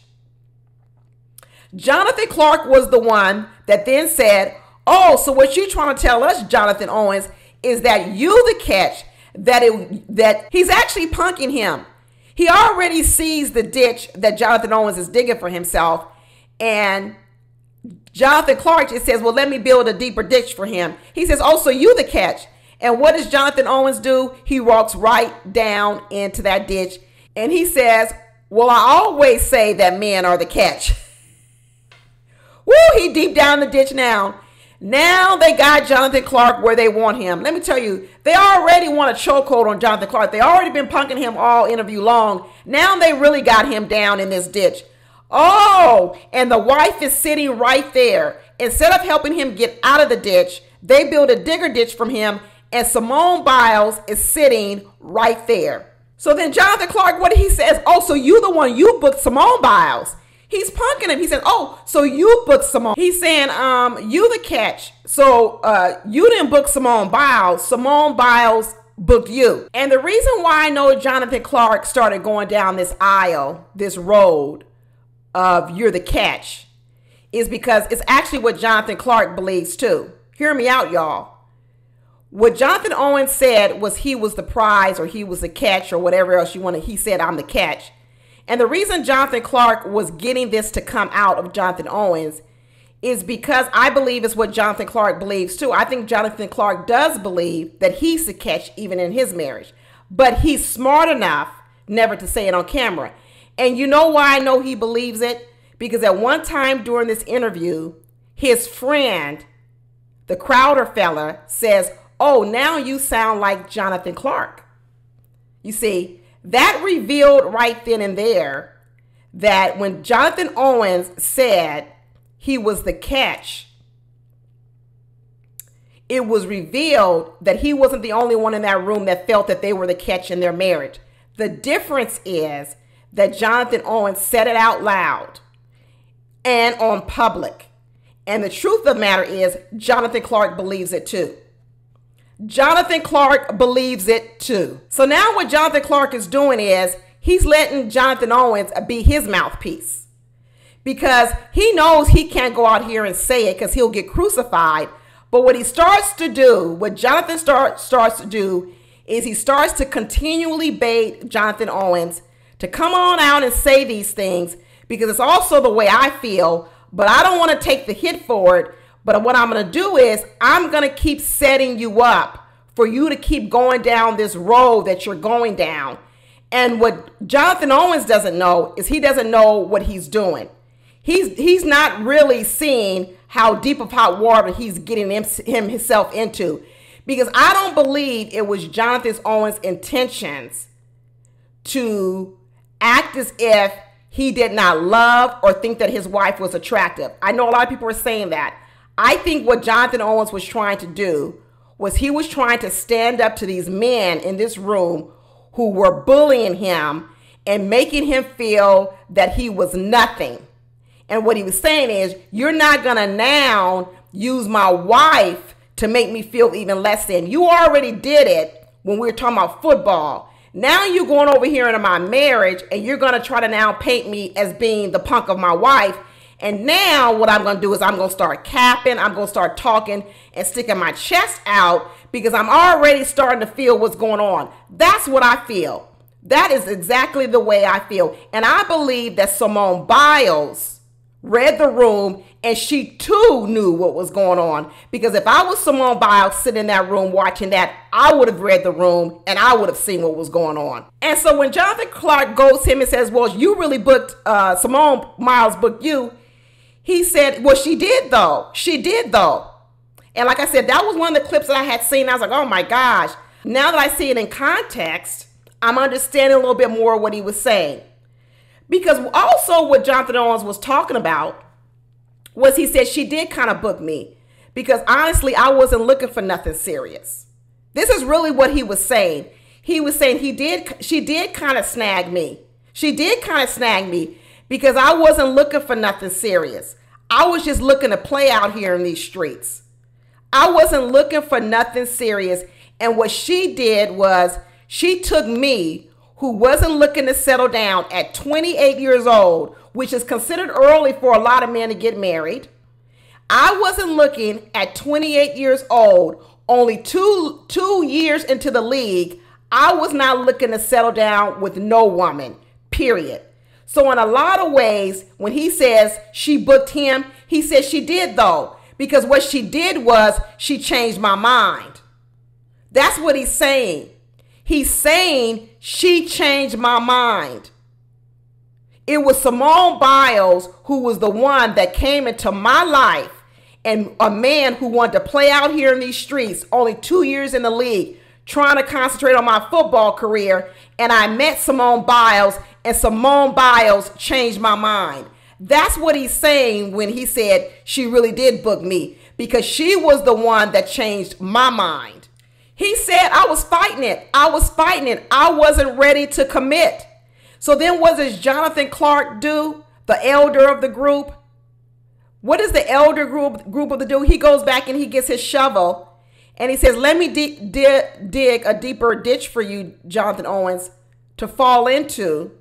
Jonathan Clark was the one that then said, oh, so what you trying to tell us, Jonathan Owens, is that you the catch, that he's actually punking him. He already sees the ditch that Jonathan Owens is digging for himself. And Jonathan Clark just says, well, let me build a deeper ditch for him. He says, oh, so you the catch. And what does Jonathan Owens do? He walks right down into that ditch. And he says, well, I always say that men are the catch. Woo, he deep down the ditch now. Now they got Jonathan Clark where they want him. Let me tell you, they already want a chokehold on Jonathan Clark. They already been punking him all interview long. Now they really got him down in this ditch. Oh, and the wife is sitting right there. Instead of helping him get out of the ditch, they build a digger ditch from him, and Simone Biles is sitting right there. So then Jonathan Clark, what he says, oh, so you the one, you booked Simone Biles. He's punking him. He said, oh, so you booked Simone. He's saying, you the catch. So you didn't book Simone Biles. Simone Biles booked you. And the reason why I know Jonathan Clark started going down this aisle, this road of you're the catch, is because it's actually what Jonathan Clark believes too. Hear me out, y'all. What Jonathan Owens said was he was the prize, or he was the catch, or whatever else you want to. He said, I'm the catch. And the reason Jonathan Clark was getting this to come out of Jonathan Owens is because I believe it's what Jonathan Clark believes too. I think Jonathan Clark does believe that he's the catch even in his marriage. But he's smart enough never to say it on camera. And you know why I know he believes it? Because at one time during this interview, his friend, the Crowder fella, says, "Oh, now you sound like Jonathan Clark." You see, that revealed right then and there that when Jonathan Owens said he was the catch, it was revealed that he wasn't the only one in that room that felt that they were the catch in their marriage. The difference is that Jonathan Owens said it out loud and on public. And the truth of the matter is Jonathan Clark believes it too. Jonathan Clark believes it too. So now what Jonathan Clark is doing is he's letting Jonathan Owens be his mouthpiece, because he knows he can't go out here and say it because he'll get crucified. But what he starts to do, what Jonathan starts to do, is he starts to continually bait Jonathan Owens to come on out and say these things, because it's also the way I feel, but I don't want to take the hit for it. But what I'm going to do is I'm going to keep setting you up for you to keep going down this road that you're going down. And what Jonathan Owens doesn't know is he doesn't know what he's doing. He's not really seeing how deep of hot water he's getting himself into, because I don't believe it was Jonathan Owens' intentions to act as if he did not love or think that his wife was attractive. I know a lot of people are saying that. I think what Jonathan Owens was trying to do was he was trying to stand up to these men in this room who were bullying him and making him feel that he was nothing. And what he was saying is, you're not going to now use my wife to make me feel even less than. You already did it when we were talking about football. Now you're going over here into my marriage and you're going to try to now paint me as being the punk of my wife. And now what I'm going to do is I'm going to start capping. I'm going to start talking and sticking my chest out because I'm already starting to feel what's going on. That's what I feel. That is exactly the way I feel. And I believe that Simone Biles read the room and she too knew what was going on. Because if I was Simone Biles sitting in that room watching that, I would have read the room and I would have seen what was going on. And so when Jonathan Clark goes to him and says, well, you really booked, Simone Biles booked you. He said, well, she did though. She did though. And like I said, that was one of the clips that I had seen. I was like, oh my gosh. Now that I see it in context, I'm understanding a little bit more what he was saying. Because also what Jonathan Owens was talking about was he said she did kind of book me. Because honestly, I wasn't looking for nothing serious. This is really what he was saying. He was saying she did kind of snag me. She did kind of snag me because I wasn't looking for nothing serious. I was just looking to play out here in these streets. I wasn't looking for nothing serious. And what she did was she took me, who wasn't looking to settle down at 28 years old, which is considered early for a lot of men to get married. I wasn't looking at 28 years old, only two years into the league. I was not looking to settle down with no woman, period. So in a lot of ways, when he says she booked him, he says she did though, because what she did was she changed my mind. That's what he's saying. He's saying she changed my mind. It was Simone Biles who was the one that came into my life, and a man who wanted to play out here in these streets, only 2 years in the league, trying to concentrate on my football career. And I met Simone Biles, and Simone Biles changed my mind. That's what he's saying when he said she really did book me, because she was the one that changed my mind. He said I was fighting it. I was fighting it. I wasn't ready to commit. So then what does Jonathan Clark do? The elder of the group. What does the elder group of the do? He goes back and he gets his shovel and he says, let me dig a deeper ditch for you, Jonathan Owens, to fall into.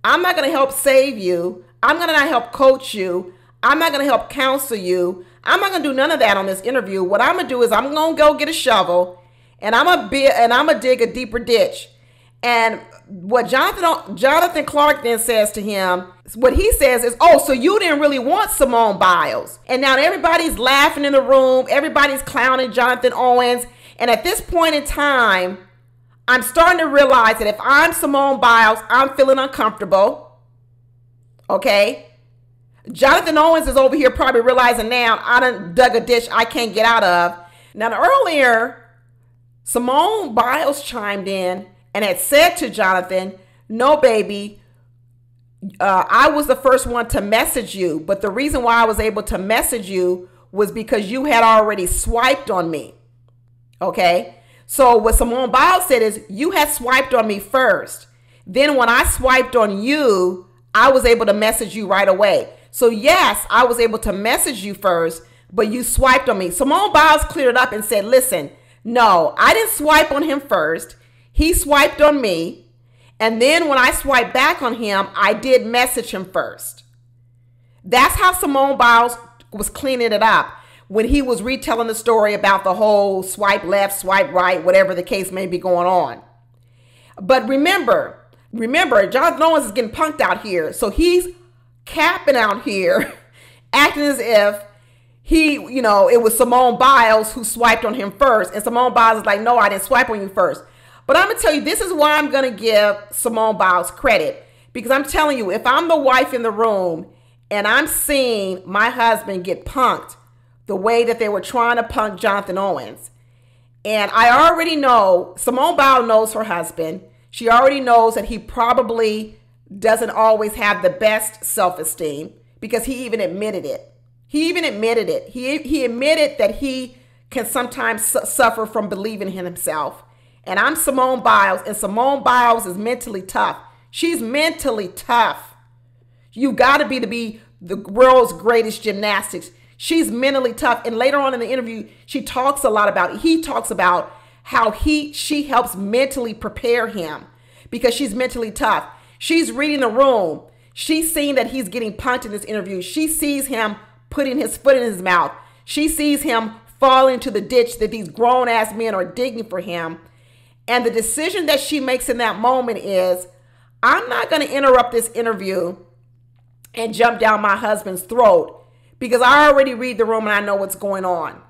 I'm not going to help save you. I'm going to not help coach you. I'm not going to help counsel you. I'm not going to do none of that on this interview. What I'm going to do is I'm going to go get a shovel and I'm going to dig a deeper ditch. And what Jonathan Clark then says to him, what he says is, oh, so you didn't really want Simone Biles. And now everybody's laughing in the room. Everybody's clowning Jonathan Owens. And at this point in time, I'm starting to realize that if I'm Simone Biles, I'm feeling uncomfortable. Okay? Jonathan Owens is over here probably realizing now I done dug a ditch I can't get out of. Now, earlier, Simone Biles chimed in and had said to Jonathan, no, baby, I was the first one to message you. But the reason why I was able to message you was because you had already swiped on me. Okay? So what Simone Biles said is, you had swiped on me first. Then when I swiped on you, I was able to message you right away. So yes, I was able to message you first, but you swiped on me. Simone Biles cleared it up and said, listen, no, I didn't swipe on him first. He swiped on me. And then when I swiped back on him, I did message him first. That's how Simone Biles was cleaning it up when he was retelling the story about the whole swipe left, swipe right, whatever the case may be going on. But remember, Jonathan Owens is getting punked out here. So he's capping out here, acting as if it was Simone Biles who swiped on him first. And Simone Biles is like, no, I didn't swipe on you first. But I'm going to tell you, this is why I'm going to give Simone Biles credit. Because I'm telling you, if I'm the wife in the room and I'm seeing my husband get punked the way that they were trying to punk Jonathan Owens, and I already know, Simone Biles knows her husband. She already knows that he probably doesn't always have the best self-esteem, because he even admitted it. He admitted that he can sometimes suffer from believing in himself. And I'm Simone Biles, and Simone Biles is mentally tough. She's mentally tough. You got to be the world's greatest gymnastics. She's mentally tough. And later on in the interview, he talks about how she helps mentally prepare him because she's mentally tough. She's reading the room. She's seeing that he's getting punked in this interview. She sees him putting his foot in his mouth. She sees him fall into the ditch that these grown-ass men are digging for him. And the decision that she makes in that moment is, I'm not going to interrupt this interview and jump down my husband's throat because I already read the room and I know what's going on.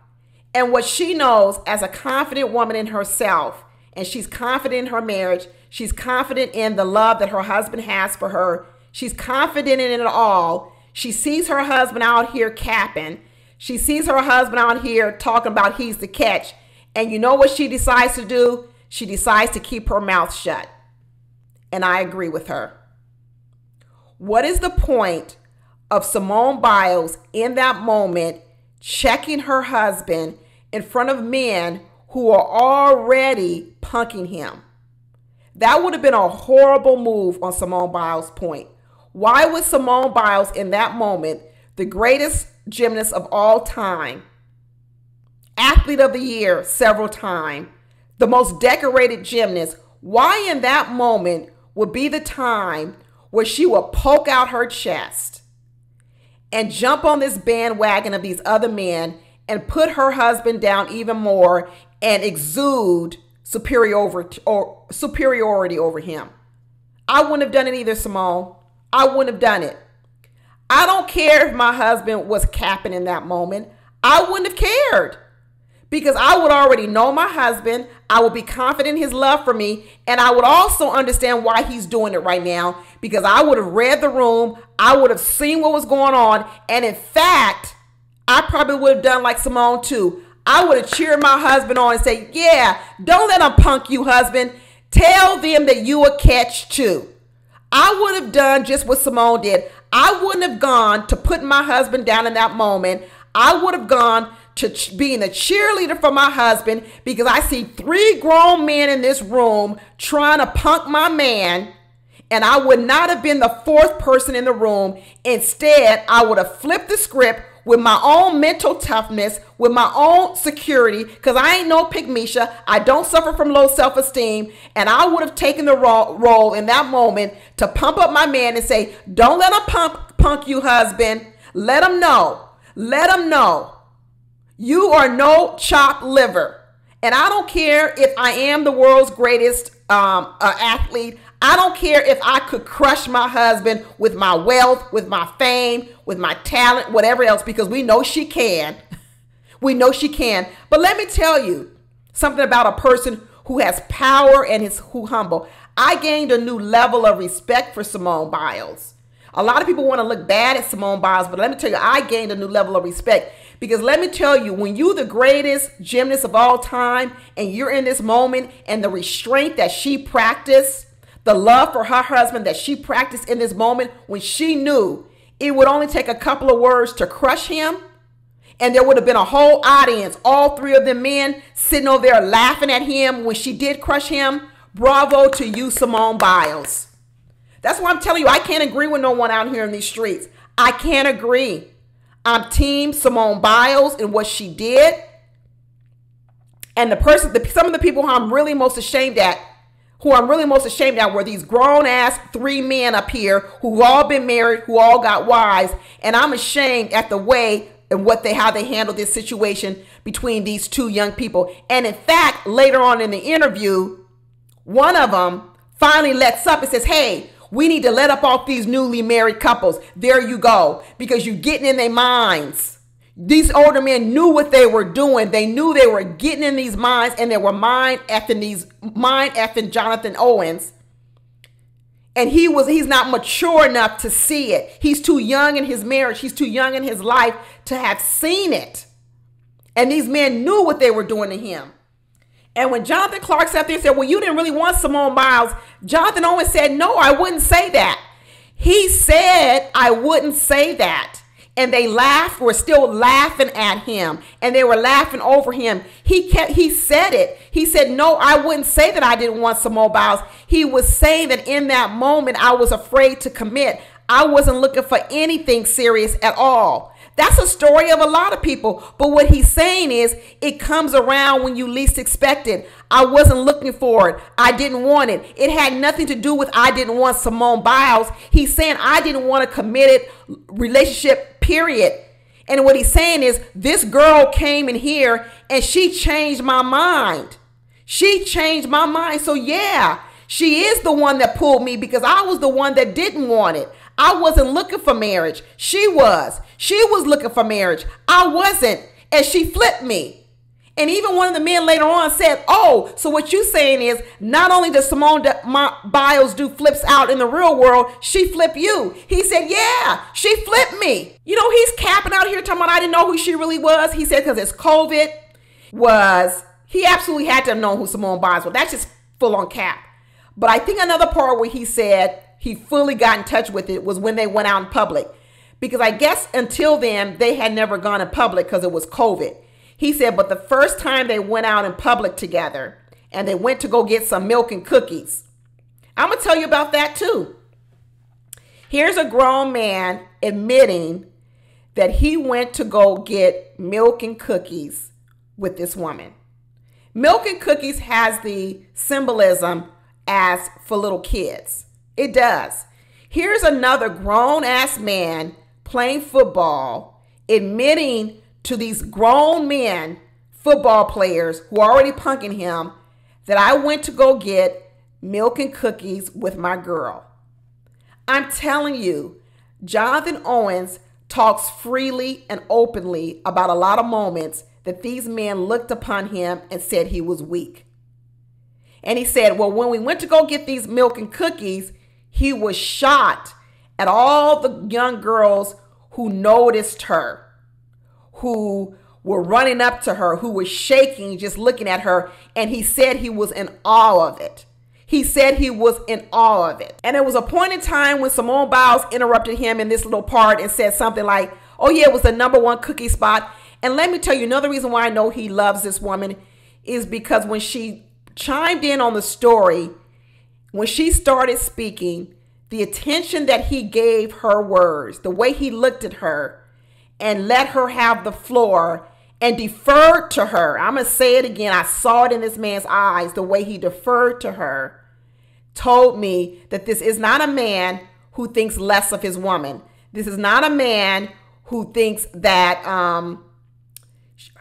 And what she knows as a confident woman in herself, and she's confident in her marriage, she's confident in the love that her husband has for her, she's confident in it all. She sees her husband out here capping. She sees her husband out here talking about he's the catch. And you know what she decides to do? She decides to keep her mouth shut. And I agree with her. What is the point of Simone Biles in that moment checking her husband in front of men who are already punking him? That would have been a horrible move on Simone Biles' point. Why would Simone Biles in that moment, the greatest gymnast of all time, athlete of the year several times, the most decorated gymnast, why in that moment would be the time where she would poke out her chest and jump on this bandwagon of these other men and put her husband down even more and exude superiority over him? I wouldn't have done it either, Simone. I wouldn't have done it. I don't care if my husband was capping in that moment. I wouldn't have cared. Because I would already know my husband, I would be confident in his love for me, and I would also understand why he's doing it right now, because I would have read the room, I would have seen what was going on, and in fact, I probably would have done like Simone too. I would have cheered my husband on and say, yeah, don't let them punk you, husband. Tell them that you a catch too. I would have done just what Simone did. I wouldn't have gone to putting my husband down in that moment. I would have gone to being a cheerleader for my husband, because I see 3 grown men in this room trying to punk my man, and I would not have been the 4th person in the room. Instead, I would have flipped the script with my own mental toughness, with my own security, because I ain't no pygmisha. I don't suffer from low self-esteem, and I would have taken the role in that moment to pump up my man and say, don't let him punk you, husband. Let him know. Let him know. You are no chopped liver. And I don't care if I am the world's greatest athlete. I don't care if I could crush my husband with my wealth, with my fame, with my talent, whatever else, because we know she can. We know she can. But let me tell you something about a person who has power and is who humble. I gained a new level of respect for Simone Biles. A lot of people want to look bad at Simone Biles, but let me tell you, I gained a new level of respect. Because let me tell you, when you're the greatest gymnast of all time and you're in this moment, and the restraint that she practiced, the love for her husband that she practiced in this moment, when she knew it would only take a couple of words to crush him, and there would have been a whole audience, all three of them men sitting over there laughing at him when she did crush him. Bravo to you, Simone Biles. That's why I'm telling you, I can't agree with no one out here in these streets. I can't agree. I'm team Simone Biles and what she did. And some of the people who I'm really most ashamed at, were these grown-ass three men up here who've all been married, who all got wives. And I'm ashamed at the way and how they handled this situation between these two young people. And in fact, later on in the interview, one of them finally lets up and says, hey, we need to let up off these newly married couples. There you go. Because you're getting in their minds. These older men knew what they were doing. They knew they were getting in these minds, and they were mind effing Jonathan Owens. And he's not mature enough to see it. He's too young in his marriage. He's too young in his life to have seen it. And these men knew what they were doing to him. And when Jonathan Clark sat there and said, well, you didn't really want Simone Biles, Jonathan Owens said, no, I wouldn't say that. He said, I wouldn't say that. And they were still laughing at him, and they were laughing over him. He said it. He said, no, I wouldn't say that I didn't want Simone Biles. He was saying that in that moment, I was afraid to commit. I wasn't looking for anything serious at all. That's a story of a lot of people. But what he's saying is it comes around when you least expect it. I wasn't looking for it. I didn't want it. It had nothing to do with I didn't want Simone Biles. He's saying I didn't want a committed relationship, period. And what he's saying is this girl came in here and she changed my mind. She changed my mind. So yeah, she is the one that pulled me because I was the one that didn't want it. I wasn't looking for marriage. She was. She was looking for marriage. I wasn't. And she flipped me. And even one of the men later on said, oh, so what you're saying is not only does Simone Biles do flips out in the real world, she flipped you. He said, yeah, she flipped me. You know, he's capping out here talking about I didn't know who she really was. He said because it's COVID he absolutely had to have known who Simone Biles was. That's just full on cap. But I think another part where he said he fully got in touch with it was when they went out in public. Because I guess until then, they had never gone in public because it was COVID. He said, but the first time they went out in public together and they went to go get some milk and cookies. I'm going to tell you about that too. Here's a grown man admitting that he went to go get milk and cookies with this woman. Milk and cookies has the symbolism as for little kids. It does. Here's another grown-ass man playing football, admitting to these grown men, football players who are already punking him, that I went to go get milk and cookies with my girl. I'm telling you, Jonathan Owens talks freely and openly about a lot of moments that these men looked upon him and said he was weak. And he said, well, when we went to go get these milk and cookies, he was shocked at all the young girls who noticed her, who were running up to her, who were shaking, just looking at her. And he said he was in awe of it. He said he was in awe of it. And there was a point in time when Simone Biles interrupted him in this little part and said something like, oh yeah, it was the #1 cookie spot. And let me tell you, another reason why I know he loves this woman is because when she chimed in on the story, when she started speaking, the attention that he gave her words, the way he looked at her and let her have the floor and deferred to her. I'm going to say it again. I saw it in this man's eyes. The way he deferred to her told me that this is not a man who thinks less of his woman. This is not a man who thinks that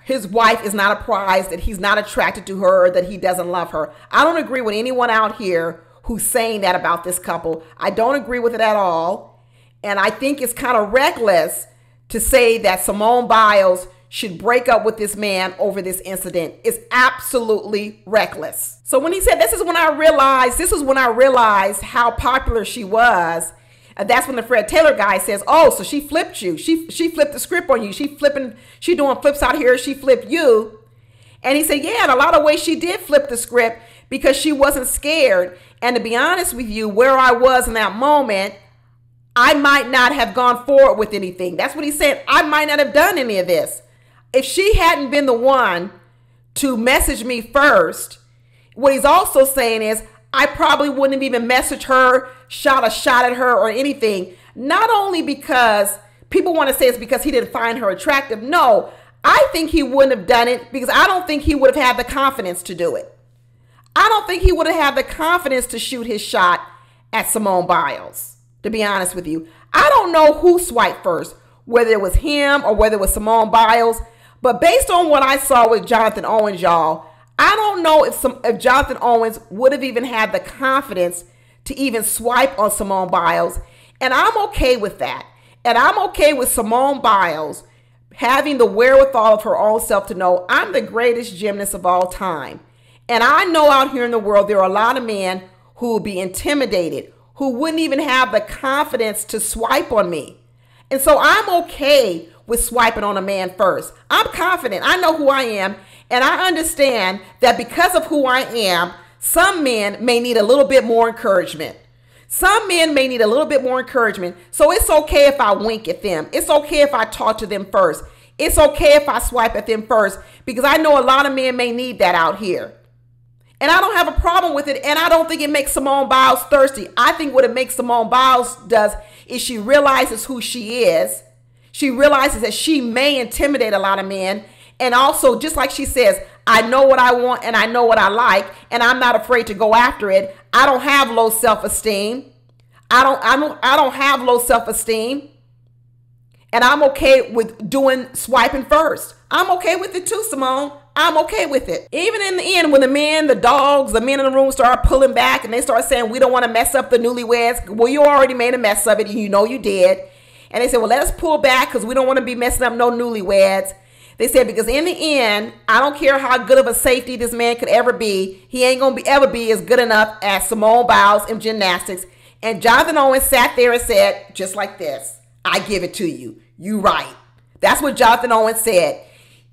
his wife is not a prize, that he's not attracted to her, that he doesn't love her. I don't agree with anyone out here who's saying that about this couple. I don't agree with it at all. And I think it's kind of reckless to say that Simone Biles should break up with this man over this incident. It's absolutely reckless. So when he said, this is when I realized how popular she was. And that's when the Fred Taylor guy says, oh, so she flipped you. She flipped the script on you. She doing flips out here. She flipped you. And he said, yeah, in a lot of ways she did flip the script because she wasn't scared. And to be honest with you, where I was in that moment, I might not have gone forward with anything. That's what he said. I might not have done any of this. If she hadn't been the one to message me first, what he's also saying is I probably wouldn't have even messaged her, shot a shot at her or anything. Not only because people want to say it's because he didn't find her attractive. No, I think he wouldn't have done it because I don't think he would have had the confidence to do it. I don't think he would have had the confidence to shoot his shot at Simone Biles, to be honest with you. I don't know who swiped first, whether it was him or whether it was Simone Biles. But based on what I saw with Jonathan Owens, y'all, I don't know if Jonathan Owens would have even had the confidence to even swipe on Simone Biles. And I'm okay with that. And I'm okay with Simone Biles having the wherewithal of her own self to know I'm the greatest gymnast of all time. And I know out here in the world, there are a lot of men who will be intimidated, who wouldn't even have the confidence to swipe on me. And so I'm okay with swiping on a man first. I'm confident. I know who I am. And I understand that because of who I am, some men may need a little bit more encouragement. Some men may need a little bit more encouragement. So it's okay if I wink at them. It's okay if I talk to them first. It's okay if I swipe at them first, because I know a lot of men may need that out here. And I don't have a problem with it. And I don't think it makes Simone Biles thirsty. I think what it makes Simone Biles does is she realizes who she is. She realizes that she may intimidate a lot of men. And also, just like she says, I know what I want and I know what I like, and I'm not afraid to go after it. I don't have low self-esteem. I don't have low self-esteem. And I'm okay with doing swiping first. I'm okay with it too, Simone. I'm okay with it. Even in the end, when the men, the dogs, the men in the room start pulling back and they start saying, we don't want to mess up the newlyweds. Well, you already made a mess of it. You know you did. And they said, well, let us pull back because we don't want to be messing up no newlyweds. They said, because in the end, I don't care how good of a safety this man could ever be. He ain't going to ever be as good enough as Simone Biles in gymnastics. And Jonathan Owens sat there and said, just like this, I give it to you. You right. That's what Jonathan Owens said.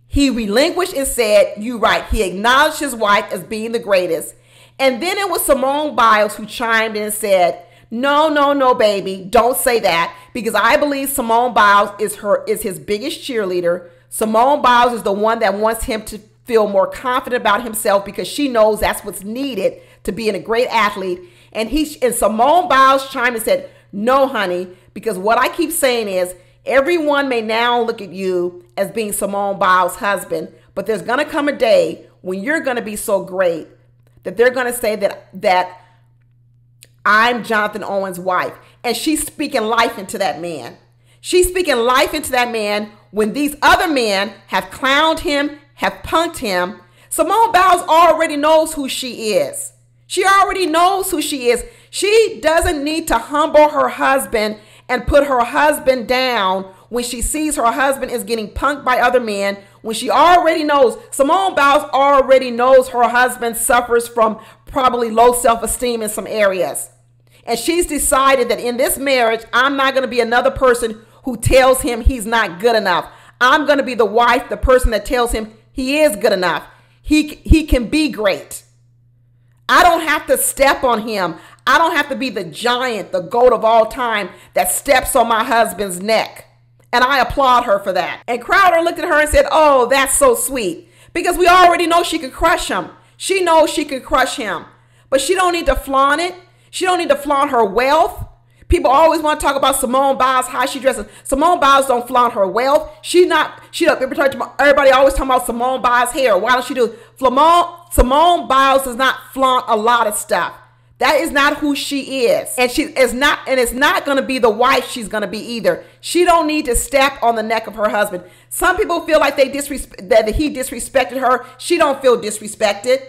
He relinquished and said, you right. He acknowledged his wife as being the greatest. And then it was Simone Biles who chimed in and said, no, baby, don't say that, because I believe Simone Biles is his biggest cheerleader. Simone Biles is the one that wants him to feel more confident about himself because she knows that's what's needed to being a great athlete. And Simone Biles chimed and said, no, honey, because what I keep saying is everyone may now look at you as being Simone Biles' husband, but there's going to come a day when you're going to be so great that they're going to say that I'm Jonathan Owens' wife. And she's speaking life into that man. She's speaking life into that man when these other men have clowned him, have punked him. Simone Biles already knows who she is. She already knows who she is. She doesn't need to humble her husband and put her husband down when she sees her husband is getting punked by other men, when she already knows, Simone Biles already knows her husband suffers from probably low self-esteem in some areas. And she's decided that in this marriage, I'm not going to be another person who tells him he's not good enough. I'm going to be the wife, the person that tells him he is good enough. He can be great. I don't have to step on him. I don't have to be the giant, the GOAT of all time that steps on my husband's neck. And I applaud her for that. And Crowder looked at her and said, oh, that's so sweet. Because we already know she could crush him. She knows she could crush him. But she don't need to flaunt it. She don't need to flaunt her wealth. People always want to talk about Simone Biles, how she dresses. Simone Biles don't flaunt her wealth. Everybody always talking about Simone Biles' hair. Why don't she do it? Simone Biles does not flaunt a lot of stuff. That is not who she is. And it's not going to be the wife she's going to be either. She don't need to step on the neck of her husband. Some people feel like that he disrespected her. She don't feel disrespected.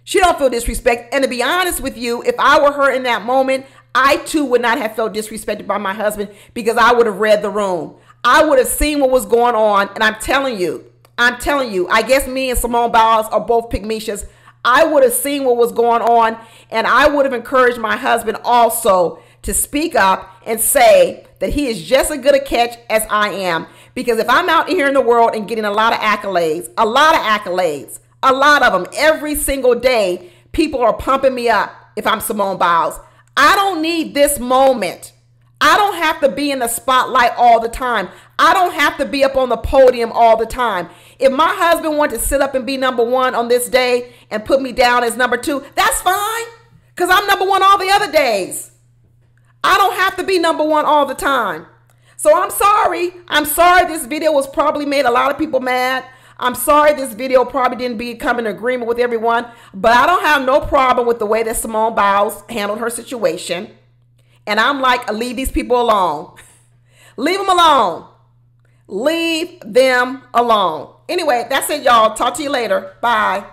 She don't feel disrespected. And to be honest with you, if I were her in that moment, I too would not have felt disrespected by my husband, because I would have read the room. I would have seen what was going on. And I'm telling you, I guess me and Simone Biles are both pygmishas. I would have seen what was going on, and I would have encouraged my husband also to speak up and say that he is just as good a catch as I am. Because if I'm out here in the world and getting a lot of accolades, a lot of them every single day, people are pumping me up if I'm Simone Biles. I don't need this moment. I don't have to be in the spotlight all the time. I don't have to be up on the podium all the time. If my husband wanted to sit up and be number one on this day and put me down as number two, that's fine, because I'm number one all the other days. I don't have to be number one all the time. So I'm sorry. I'm sorry this video was probably made a lot of people mad. I'm sorry this video probably didn't become in agreement with everyone, but I don't have no problem with the way that Simone Biles handled her situation. And I'm like, leave these people alone. Leave them alone. Leave them alone. Anyway, that's it, y'all. Talk to you later. Bye.